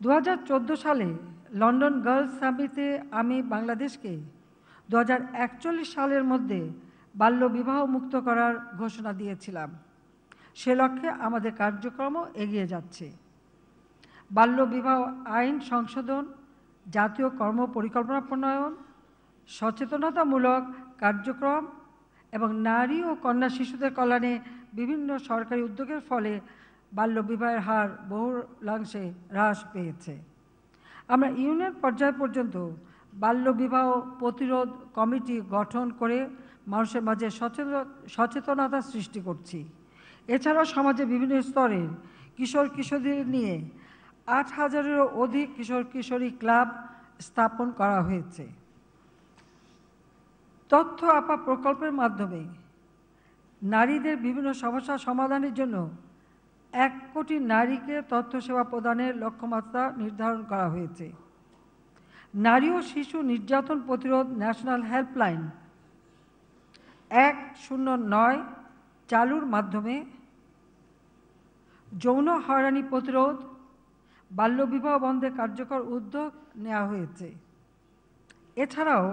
2014 সালে London girls সামিটে আমি বাংলাদেশকে 2041 সালের মধ্যে বাল্যবিবাহ মুক্ত করার ঘোষণা দিয়েছিলাম। সে লক্ষ্যে আমাদের কার্যক্রমও এগিয়ে যাচ্ছে। বাল্যবিবাহ আইন সংশোধন, জাতীয় কর্ম পরিকল্পনা প্রণয়ন, সচেতনতামূলক কার্যক্রম এবং নারী ও কন্যা শিশুদের কল্যাণে বিভিন্ন সরকারি উদ্যোগের ফলে বাল্যবিবাহের হার বহুলাংশে হ্রাস পেয়েছে। আমরা ইউনিয়ন পর্যায় পর্যন্ত বাল্যবিবাহ প্রতিরোধ কমিটি গঠন করে মানুষের মাঝে সচেতনতা সৃষ্টি করছি। এছাড়াও সমাজে বিভিন্ন স্তরের কিশোর কিশোরীদের নিয়ে 8,000-এরও অধিক কিশোর কিশোরী ক্লাব স্থাপন করা হয়েছে। তথ্য আপা প্রকল্পের মাধ্যমে নারীদের বিভিন্ন সমস্যা সমাধানের জন্য 1 কোটি নারীকে তথ্য সেবা প্রদানের লক্ষ্যমাত্রা নির্ধারণ করা হয়েছে। নারী ও শিশু নির্যাতন প্রতিরোধ ন্যাশনাল হেল্পলাইন 109 চালুর মাধ্যমে যৌন হয়রানি প্রতিরোধ, বাল্যবিবাহ বন্ধে কার্যকর উদ্যোগ নেওয়া হয়েছে। এছাড়াও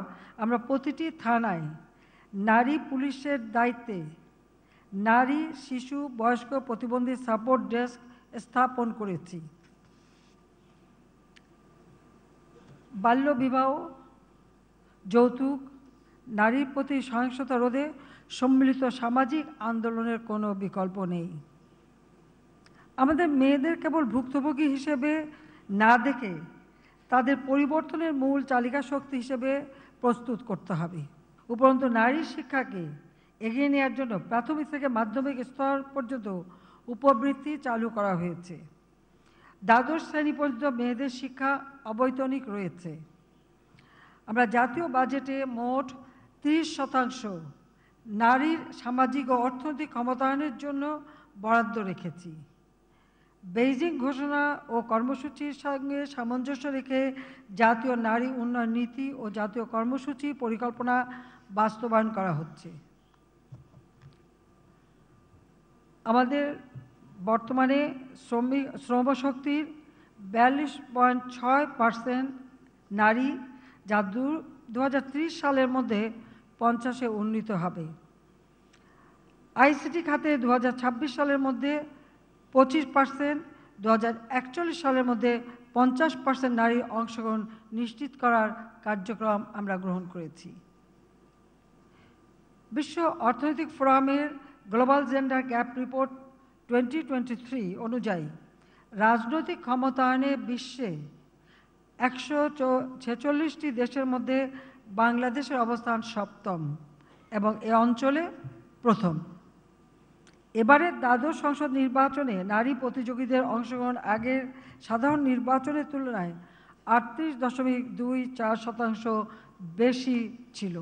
আমরা প্রতিটি থানায় নারী পুলিশের দায়িত্বে নারী, শিশু, বয়স্ক প্রতিবন্ধী সাপোর্ট ডেস্ক স্থাপন করেছি। বাল্যবিবাহ, যৌতুক, নারীর প্রতি সহিংসতা রোধে সম্মিলিত সামাজিক আন্দোলনের কোনো বিকল্প নেই। আমাদের মেয়েদের কেবল ভুক্তভোগী হিসেবে না দেখে তাদের পরিবর্তনের মূল চালিকা শক্তি হিসেবে প্রস্তুত করতে হবে। উপরন্তু নারীর শিক্ষাকে এগিয়ে নেওয়ার জন্য প্রাথমিক থেকে মাধ্যমিক স্তর পর্যন্ত উপবৃত্তি চালু করা হয়েছে। দ্বাদশ শ্রেণী পর্যন্ত মেয়েদের শিক্ষা অবৈতনিক রয়েছে। আমরা জাতীয় বাজেটে মোট 30% নারীর সামাজিক ও অর্থনৈতিক ক্ষমতায়নের জন্য বরাদ্দ রেখেছি। বেইজিং ঘোষণা ও কর্মসূচির সঙ্গে সামঞ্জস্য রেখে জাতীয় নারী উন্নয়ন নীতি ও জাতীয় কর্মসূচি পরিকল্পনা বাস্তবায়ন করা হচ্ছে। আমাদের বর্তমানে শ্রমশক্তির 42.6% নারী, যা 2030 সালের মধ্যে 50-এ উন্নীত হবে। আইসিটি খাতে 2026 সালের মধ্যে 25%, 2041 সালের মধ্যে 50% নারীর অংশগ্রহণ নিশ্চিত করার কার্যক্রম আমরা গ্রহণ করেছি। বিশ্ব অর্থনৈতিক ফোরামের গ্লোবাল জেন্ডার গ্যাপ রিপোর্ট 2023 অনুযায়ী রাজনৈতিক ক্ষমতায়নে বিশ্বে 146টি দেশের মধ্যে বাংলাদেশের অবস্থান 7ম এবং এ অঞ্চলে প্রথম। এবারের দ্বাদশ সংসদ নির্বাচনে নারী প্রতিযোগীদের অংশগ্রহণ আগের সাধারণ নির্বাচনের তুলনায় 38.24% বেশি ছিল।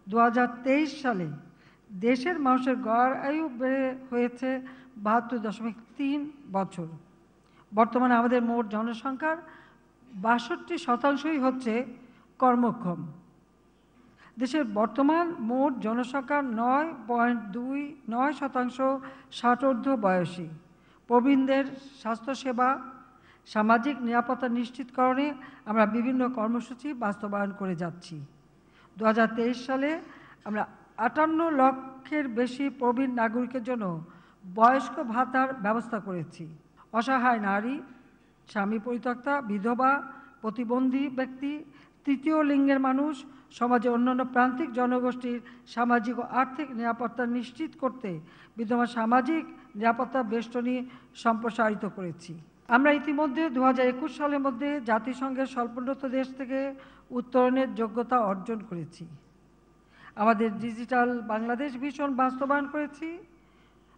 2023 সালে দেশের মানুষের গড় আয়ু বেড়ে হয়েছে 72.3 বছর। বর্তমানে আমাদের মোট জনসংখ্যার 62% হচ্ছে কর্মক্ষম। দেশের বর্তমান মোট জনসংখ্যার 9.29% 60 বয়সী। প্রবীণদের স্বাস্থ্যসেবা, সামাজিক নিরাপত্তা নিশ্চিতকরণে আমরা বিভিন্ন কর্মসূচি বাস্তবায়ন করে যাচ্ছি। 2023 সালে আমরা 58 লক্ষের বেশি প্রবীণ নাগরিকের জন্য বয়স্ক ভাতার ব্যবস্থা করেছি। অসহায় নারী, স্বামী পরিত্যক্তা, বিধবা, প্রতিবন্ধী ব্যক্তি, তৃতীয় লিঙ্গের মানুষ, সমাজের অন্যান্য প্রান্তিক জনগোষ্ঠীর সামাজিক ও আর্থিক নিরাপত্তা নিশ্চিত করতে বিদ্যমান সামাজিক নিরাপত্তা বেষ্টনী সম্প্রসারিত করেছি। আমরা ইতিমধ্যে 2021 সালের মধ্যে জাতিসংঘের স্বল্পোন্নত দেশ থেকে উত্তরণের যোগ্যতা অর্জন করেছি। আমাদের ডিজিটাল বাংলাদেশ ভিশন বাস্তবায়ন করেছি।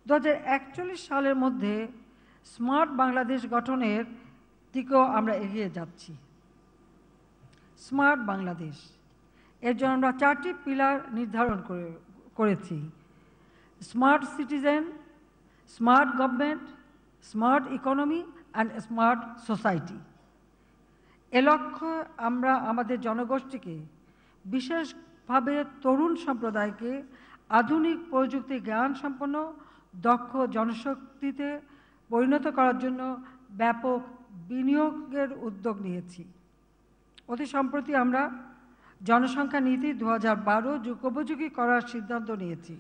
2041 সালের মধ্যে স্মার্ট বাংলাদেশ গঠনের দিকেও আমরা এগিয়ে যাচ্ছি। স্মার্ট বাংলাদেশ, এর জন্য আমরা 4টি পিলার নির্ধারণ করেছি: smart citizen, smart government, smart economy and smart society. এ লক্ষ্যে আমরা আমাদের জনগোষ্ঠীকে, বিশেষভাবে তরুণ সম্প্রদায়কে আধুনিক প্রযুক্তি জ্ঞান সম্পন্ন দক্ষ জনশক্তিতে পরিণত করার জন্য ব্যাপক বিনিয়োগের উদ্যোগ নিয়েছি। অতি সম্প্রতি আমরা জনসংখ্যা নীতি 2012 যুগোপযোগী করার সিদ্ধান্ত নিয়েছি।